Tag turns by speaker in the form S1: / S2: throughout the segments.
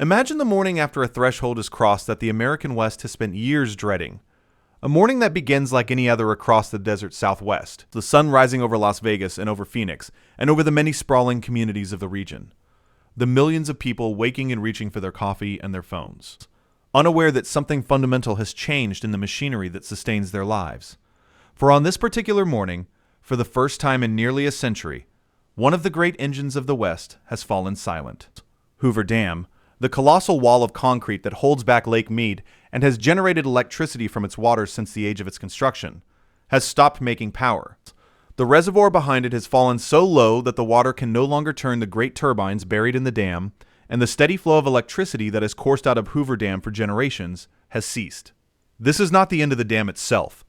S1: Imagine the morning after a threshold is crossed that the American West has spent years dreading. A morning that begins like any other across the desert Southwest, the sun rising over Las Vegas and over Phoenix, and over the many sprawling communities of the region. The millions of people waking and reaching for their coffee and their phones, unaware that something fundamental has changed in the machinery that sustains their lives. For on this particular morning, for the first time in nearly a century, one of the great engines of the West has fallen silent. Hoover Dam, the colossal wall of concrete that holds back Lake Mead and has generated electricity from its waters since the age of its construction, has stopped making power. The reservoir behind it has fallen so low that the water can no longer turn the great turbines buried in the dam, and the steady flow of electricity that has coursed out of Hoover Dam for generations has ceased. This is not the end of the dam itself,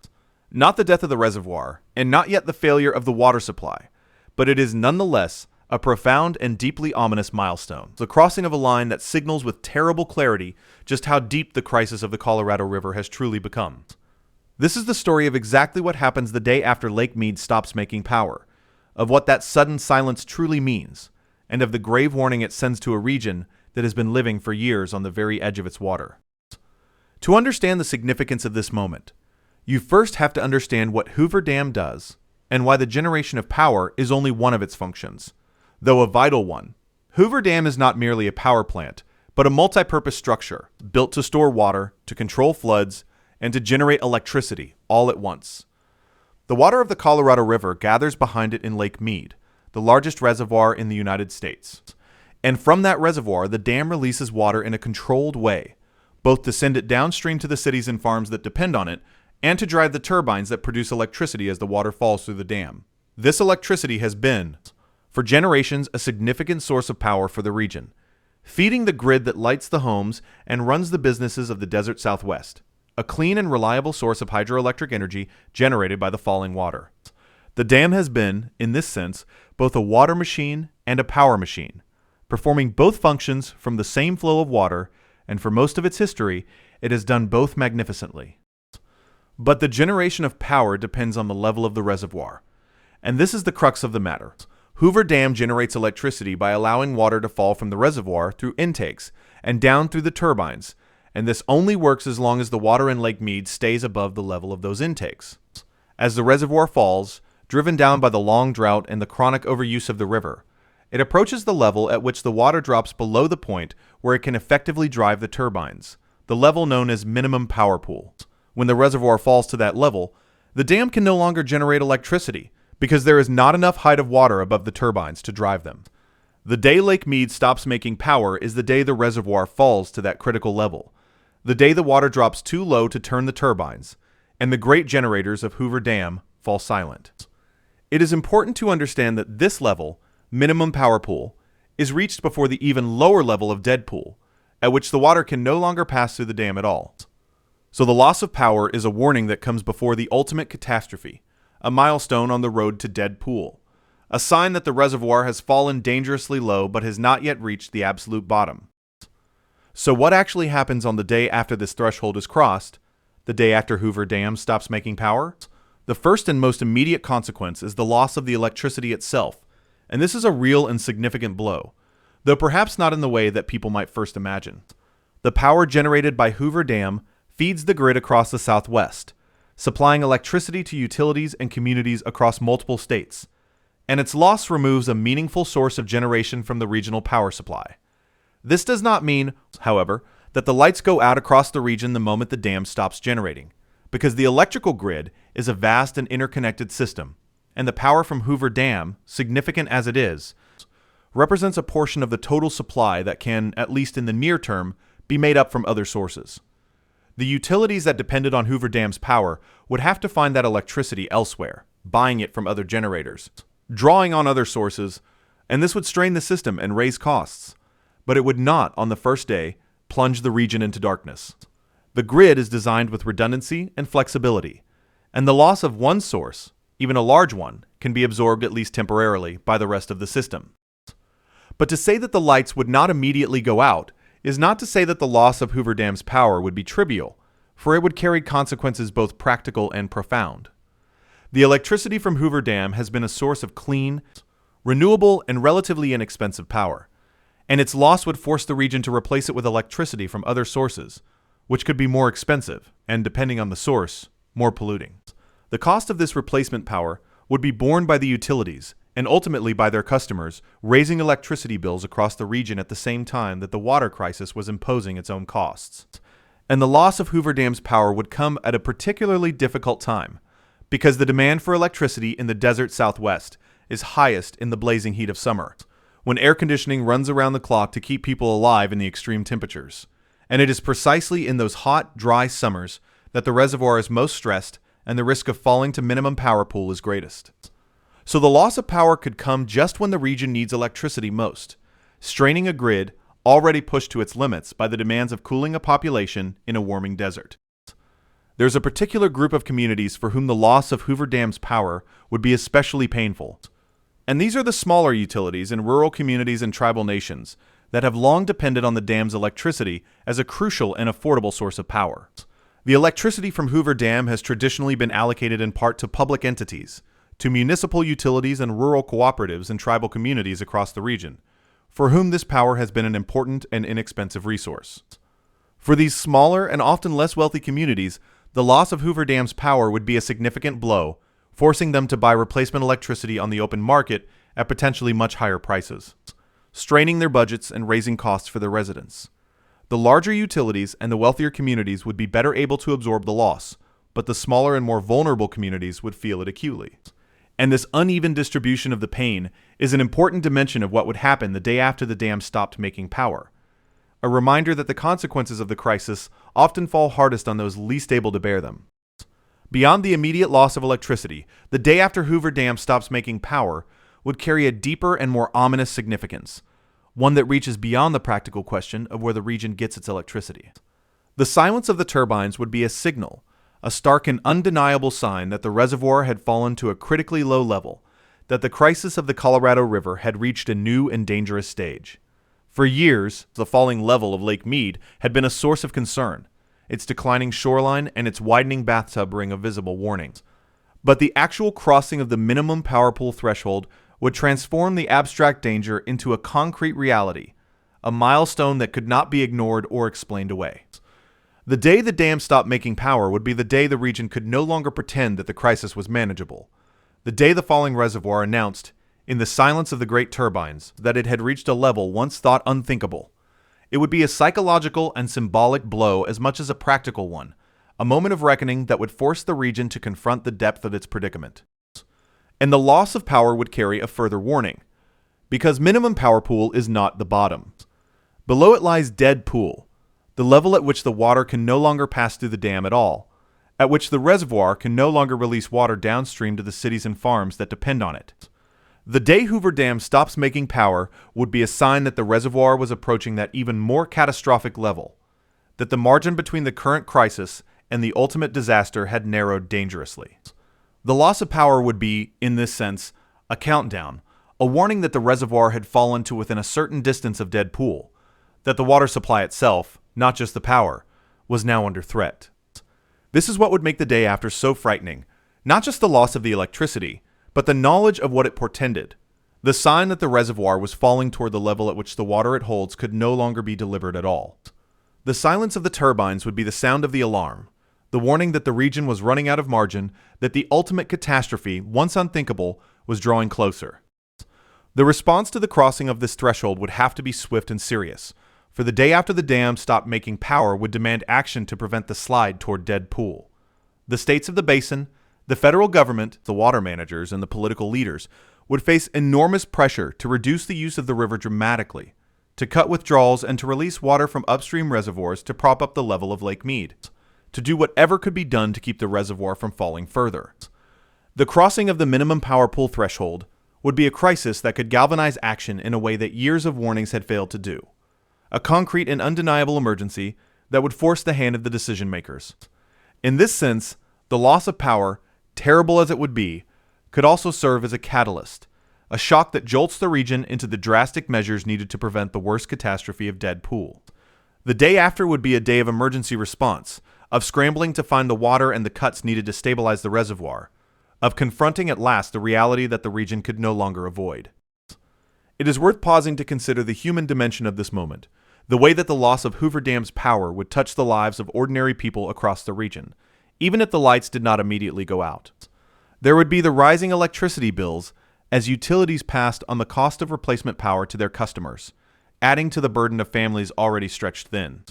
S1: not the death of the reservoir, and not yet the failure of the water supply, but it is nonetheless a profound and deeply ominous milestone, the crossing of a line that signals with terrible clarity just how deep the crisis of the Colorado River has truly become. This is the story of exactly what happens the day after Lake Mead stops making power, of what that sudden silence truly means, and of the grave warning it sends to a region that has been living for years on the very edge of its water. To understand the significance of this moment, you first have to understand what Hoover Dam does and why the generation of power is only one of its functions, though a vital one. Hoover Dam is not merely a power plant, but a multi-purpose structure built to store water, to control floods, and to generate electricity all at once. The water of the Colorado River gathers behind it in Lake Mead, the largest reservoir in the United States. And from that reservoir, the dam releases water in a controlled way, both to send it downstream to the cities and farms that depend on it, and to drive the turbines that produce electricity as the water falls through the dam. This electricity has been, for generations, a significant source of power for the region, feeding the grid that lights the homes and runs the businesses of the desert Southwest, a clean and reliable source of hydroelectric energy generated by the falling water. The dam has been, in this sense, both a water machine and a power machine, performing both functions from the same flow of water, and for most of its history, it has done both magnificently. But the generation of power depends on the level of the reservoir, and this is the crux of the matter. Hoover Dam generates electricity by allowing water to fall from the reservoir through intakes and down through the turbines, and this only works as long as the water in Lake Mead stays above the level of those intakes. As the reservoir falls, driven down by the long drought and the chronic overuse of the river, it approaches the level at which the water drops below the point where it can effectively drive the turbines, the level known as minimum power pool. When the reservoir falls to that level, the dam can no longer generate electricity because there is not enough height of water above the turbines to drive them. The day Lake Mead stops making power is the day the reservoir falls to that critical level, the day the water drops too low to turn the turbines, and the great generators of Hoover Dam fall silent. It is important to understand that this level, minimum power pool, is reached before the even lower level of dead pool, at which the water can no longer pass through the dam at all. So the loss of power is a warning that comes before the ultimate catastrophe, a milestone on the road to dead pool, a sign that the reservoir has fallen dangerously low but has not yet reached the absolute bottom. So what actually happens on the day after this threshold is crossed, the day after Hoover Dam stops making power? The first and most immediate consequence is the loss of the electricity itself, and this is a real and significant blow, though perhaps not in the way that people might first imagine. The power generated by Hoover Dam feeds the grid across the Southwest, supplying electricity to utilities and communities across multiple states, and its loss removes a meaningful source of generation from the regional power supply. This does not mean, however, that the lights go out across the region the moment the dam stops generating, because the electrical grid is a vast and interconnected system, and the power from Hoover Dam, significant as it is, represents a portion of the total supply that can, at least in the near term, be made up from other sources. The utilities that depended on Hoover Dam's power would have to find that electricity elsewhere, buying it from other generators, drawing on other sources, and this would strain the system and raise costs. But it would not, on the first day, plunge the region into darkness. The grid is designed with redundancy and flexibility, and the loss of one source, even a large one, can be absorbed at least temporarily by the rest of the system. But to say that the lights would not immediately go out is not to say that the loss of Hoover Dam's power would be trivial, for it would carry consequences both practical and profound. The electricity from Hoover Dam has been a source of clean, renewable, and relatively inexpensive power, and its loss would force the region to replace it with electricity from other sources, which could be more expensive and, depending on the source, more polluting. The cost of this replacement power would be borne by the utilities and ultimately by their customers, raising electricity bills across the region at the same time that the water crisis was imposing its own costs. And the loss of Hoover Dam's power would come at a particularly difficult time, because the demand for electricity in the desert Southwest is highest in the blazing heat of summer, when air conditioning runs around the clock to keep people alive in the extreme temperatures. And it is precisely in those hot, dry summers that the reservoir is most stressed and the risk of falling to minimum power pool is greatest. So the loss of power could come just when the region needs electricity most, straining a grid already pushed to its limits by the demands of cooling a population in a warming desert. There's a particular group of communities for whom the loss of Hoover Dam's power would be especially painful. And these are the smaller utilities in rural communities and tribal nations that have long depended on the dam's electricity as a crucial and affordable source of power. The electricity from Hoover Dam has traditionally been allocated in part to public entities, to municipal utilities and rural cooperatives in tribal communities across the region, for whom this power has been an important and inexpensive resource. For these smaller and often less wealthy communities, the loss of Hoover Dam's power would be a significant blow, forcing them to buy replacement electricity on the open market at potentially much higher prices, straining their budgets and raising costs for their residents. The larger utilities and the wealthier communities would be better able to absorb the loss, but the smaller and more vulnerable communities would feel it acutely. And this uneven distribution of the pain is an important dimension of what would happen the day after the dam stopped making power. A reminder that the consequences of the crisis often fall hardest on those least able to bear them. Beyond the immediate loss of electricity, the day after Hoover Dam stops making power would carry a deeper and more ominous significance, one that reaches beyond the practical question of where the region gets its electricity. The silence of the turbines would be a signal, a stark and undeniable sign that the reservoir had fallen to a critically low level, that the crisis of the Colorado River had reached a new and dangerous stage. For years, the falling level of Lake Mead had been a source of concern, its declining shoreline and its widening bathtub ring of visible warnings. But the actual crossing of the minimum power pool threshold would transform the abstract danger into a concrete reality, a milestone that could not be ignored or explained away. The day the dam stopped making power would be the day the region could no longer pretend that the crisis was manageable. The day the falling reservoir announced, in the silence of the great turbines, that it had reached a level once thought unthinkable. It would be a psychological and symbolic blow as much as a practical one, a moment of reckoning that would force the region to confront the depth of its predicament. And the loss of power would carry a further warning, because minimum power pool is not the bottom. Below it lies dead pool, the level at which the water can no longer pass through the dam at all, at which the reservoir can no longer release water downstream to the cities and farms that depend on it. The day Hoover Dam stops making power would be a sign that the reservoir was approaching that even more catastrophic level, that the margin between the current crisis and the ultimate disaster had narrowed dangerously. The loss of power would be, in this sense, a countdown, a warning that the reservoir had fallen to within a certain distance of dead pool, that the water supply itself, not just the power, was now under threat. This is what would make the day after so frightening, not just the loss of the electricity, but the knowledge of what it portended, the sign that the reservoir was falling toward the level at which the water it holds could no longer be delivered at all. The silence of the turbines would be the sound of the alarm, the warning that the region was running out of margin, that the ultimate catastrophe, once unthinkable, was drawing closer. The response to the crossing of this threshold would have to be swift and serious, for the day after the dam stopped making power would demand action to prevent the slide toward dead pool. The states of the basin, the federal government, the water managers, and the political leaders would face enormous pressure to reduce the use of the river dramatically, to cut withdrawals and to release water from upstream reservoirs to prop up the level of Lake Mead, to do whatever could be done to keep the reservoir from falling further. The crossing of the minimum power pool threshold would be a crisis that could galvanize action in a way that years of warnings had failed to do. A concrete and undeniable emergency that would force the hand of the decision makers. In this sense, the loss of power, terrible as it would be, could also serve as a catalyst, a shock that jolts the region into the drastic measures needed to prevent the worst catastrophe of dead pool. The day after would be a day of emergency response, of scrambling to find the water and the cuts needed to stabilize the reservoir, of confronting at last the reality that the region could no longer avoid. It is worth pausing to consider the human dimension of this moment, the way that the loss of Hoover Dam's power would touch the lives of ordinary people across the region, even if the lights did not immediately go out. There would be the rising electricity bills as utilities passed on the cost of replacement power to their customers, adding to the burden of families already stretched thin.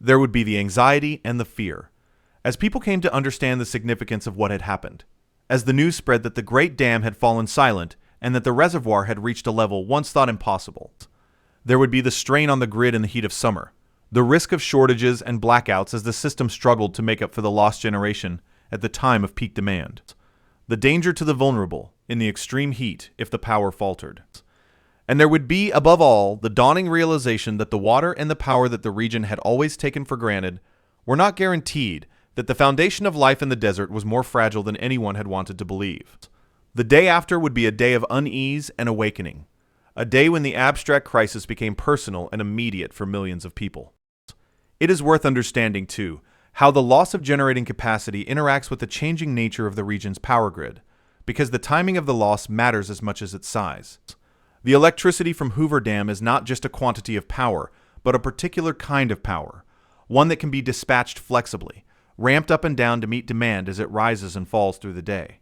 S1: There would be the anxiety and the fear, as people came to understand the significance of what had happened, as the news spread that the great dam had fallen silent and that the reservoir had reached a level once thought impossible. There would be the strain on the grid in the heat of summer, the risk of shortages and blackouts as the system struggled to make up for the lost generation at the time of peak demand, the danger to the vulnerable in the extreme heat if the power faltered. And there would be, above all, the dawning realization that the water and the power that the region had always taken for granted were not guaranteed, that the foundation of life in the desert was more fragile than anyone had wanted to believe. The day after would be a day of unease and awakening, a day when the abstract crisis became personal and immediate for millions of people. It is worth understanding, too, how the loss of generating capacity interacts with the changing nature of the region's power grid, because the timing of the loss matters as much as its size. The electricity from Hoover Dam is not just a quantity of power, but a particular kind of power, one that can be dispatched flexibly, ramped up and down to meet demand as it rises and falls through the day.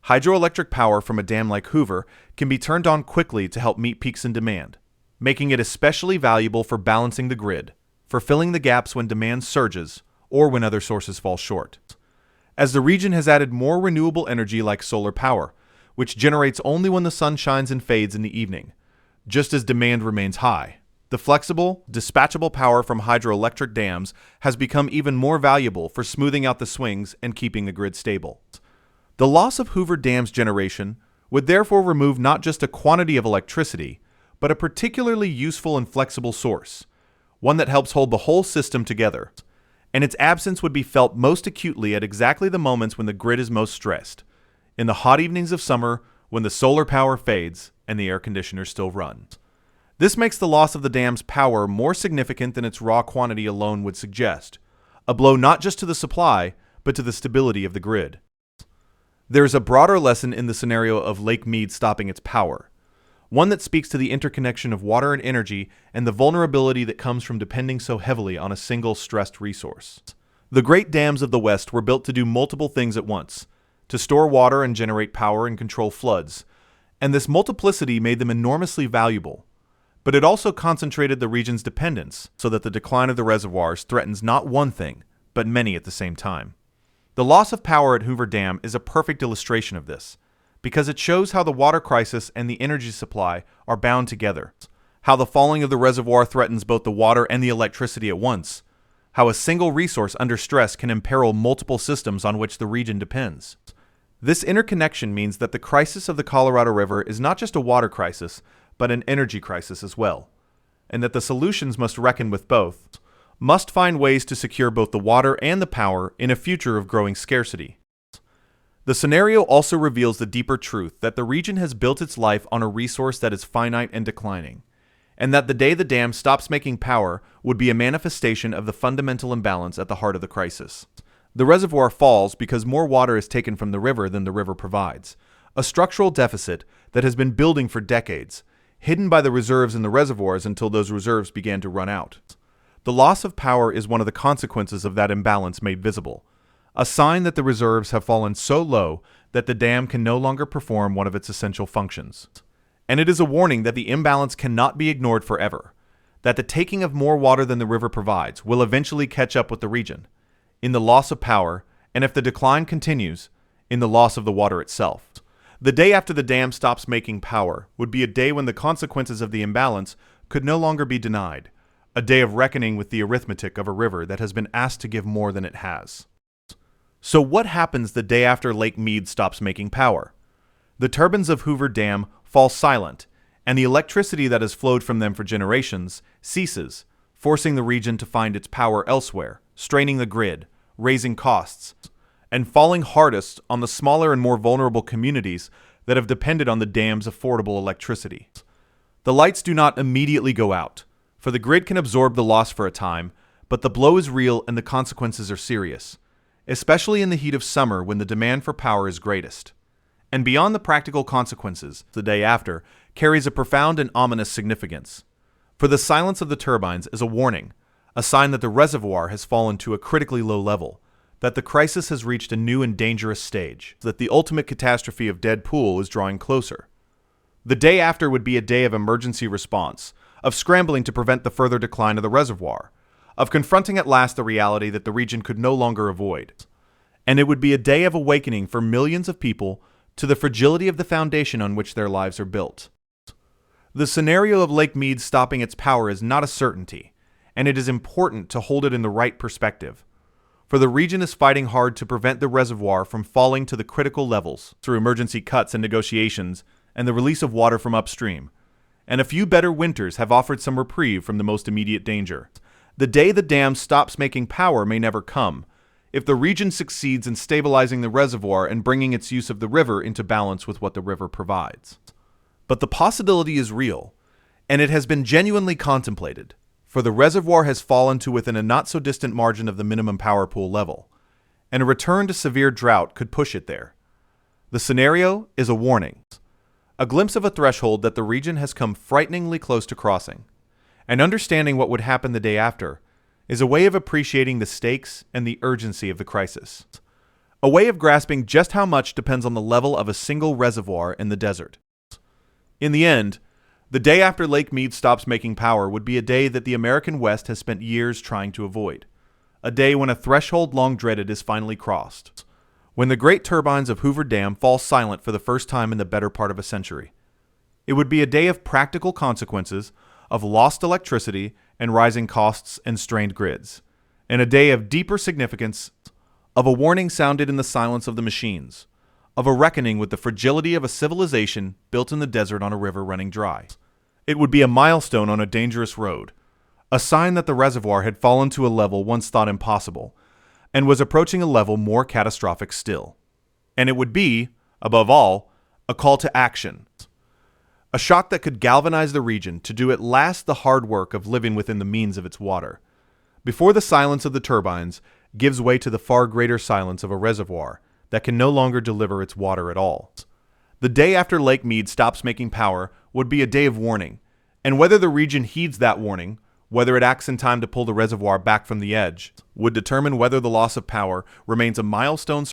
S1: Hydroelectric power from a dam like Hoover can be turned on quickly to help meet peaks in demand, making it especially valuable for balancing the grid, for filling the gaps when demand surges or when other sources fall short. As the region has added more renewable energy like solar power, which generates only when the sun shines and fades in the evening, just as demand remains high, the flexible, dispatchable power from hydroelectric dams has become even more valuable for smoothing out the swings and keeping the grid stable. The loss of Hoover Dam's generation would therefore remove not just a quantity of electricity, but a particularly useful and flexible source, one that helps hold the whole system together. And its absence would be felt most acutely at exactly the moments when the grid is most stressed, in the hot evenings of summer when the solar power fades and the air conditioners still run. This makes the loss of the dam's power more significant than its raw quantity alone would suggest, a blow not just to the supply, but to the stability of the grid. There is a broader lesson in the scenario of Lake Mead stopping its power, one that speaks to the interconnection of water and energy and the vulnerability that comes from depending so heavily on a single stressed resource. The great dams of the West were built to do multiple things at once, to store water and generate power and control floods, and this multiplicity made them enormously valuable. But it also concentrated the region's dependence so that the decline of the reservoirs threatens not one thing, but many at the same time. The loss of power at Hoover Dam is a perfect illustration of this, because it shows how the water crisis and the energy supply are bound together, how the falling of the reservoir threatens both the water and the electricity at once, how a single resource under stress can imperil multiple systems on which the region depends. This interconnection means that the crisis of the Colorado River is not just a water crisis, but an energy crisis as well, and that the solutions must reckon with both, must find ways to secure both the water and the power in a future of growing scarcity. The scenario also reveals the deeper truth that the region has built its life on a resource that is finite and declining, and that the day the dam stops making power would be a manifestation of the fundamental imbalance at the heart of the crisis. The reservoir falls because more water is taken from the river than the river provides, a structural deficit that has been building for decades, hidden by the reserves in the reservoirs until those reserves began to run out. The loss of power is one of the consequences of that imbalance made visible, a sign that the reserves have fallen so low that the dam can no longer perform one of its essential functions. And it is a warning that the imbalance cannot be ignored forever, that the taking of more water than the river provides will eventually catch up with the region, in the loss of power, and if the decline continues, in the loss of the water itself. The day after the dam stops making power would be a day when the consequences of the imbalance could no longer be denied, a day of reckoning with the arithmetic of a river that has been asked to give more than it has. So what happens the day after Lake Mead stops making power? The turbines of Hoover Dam fall silent, and the electricity that has flowed from them for generations ceases, forcing the region to find its power elsewhere, straining the grid, raising costs, and falling hardest on the smaller and more vulnerable communities that have depended on the dam's affordable electricity. The lights do not immediately go out, for the grid can absorb the loss for a time, but the blow is real and the consequences are serious, especially in the heat of summer when the demand for power is greatest. And beyond the practical consequences, the day after, carries a profound and ominous significance. For the silence of the turbines is a warning, a sign that the reservoir has fallen to a critically low level, that the crisis has reached a new and dangerous stage, that the ultimate catastrophe of dead pool is drawing closer. The day after would be a day of emergency response, of scrambling to prevent the further decline of the reservoir, of confronting at last the reality that the region could no longer avoid. And it would be a day of awakening for millions of people to the fragility of the foundation on which their lives are built. The scenario of Lake Mead stopping its power is not a certainty, and it is important to hold it in the right perspective. For the region is fighting hard to prevent the reservoir from falling to the critical levels through emergency cuts and negotiations and the release of water from upstream. And a few better winters have offered some reprieve from the most immediate danger. The day the dam stops making power may never come, if the region succeeds in stabilizing the reservoir and bringing its use of the river into balance with what the river provides. But the possibility is real, and it has been genuinely contemplated, for the reservoir has fallen to within a not-so-distant margin of the minimum power pool level, and a return to severe drought could push it there. The scenario is a warning, a glimpse of a threshold that the region has come frighteningly close to crossing, and understanding what would happen the day after is a way of appreciating the stakes and the urgency of the crisis. A way of grasping just how much depends on the level of a single reservoir in the desert. In the end, the day after Lake Mead stops making power would be a day that the American West has spent years trying to avoid. A day when a threshold long dreaded is finally crossed. When the great turbines of Hoover Dam fall silent for the first time in the better part of a century. It would be a day of practical consequences, of lost electricity and rising costs and strained grids, and a day of deeper significance, of a warning sounded in the silence of the machines, of a reckoning with the fragility of a civilization built in the desert on a river running dry. It would be a milestone on a dangerous road, a sign that the reservoir had fallen to a level once thought impossible, and was approaching a level more catastrophic still. And it would be, above all, a call to action, a shock that could galvanize the region to do at last the hard work of living within the means of its water, before the silence of the turbines gives way to the far greater silence of a reservoir that can no longer deliver its water at all. The day after Lake Mead stops making power would be a day of warning, and whether the region heeds that warning, whether it acts in time to pull the reservoir back from the edge, would determine whether the loss of power remains a milestone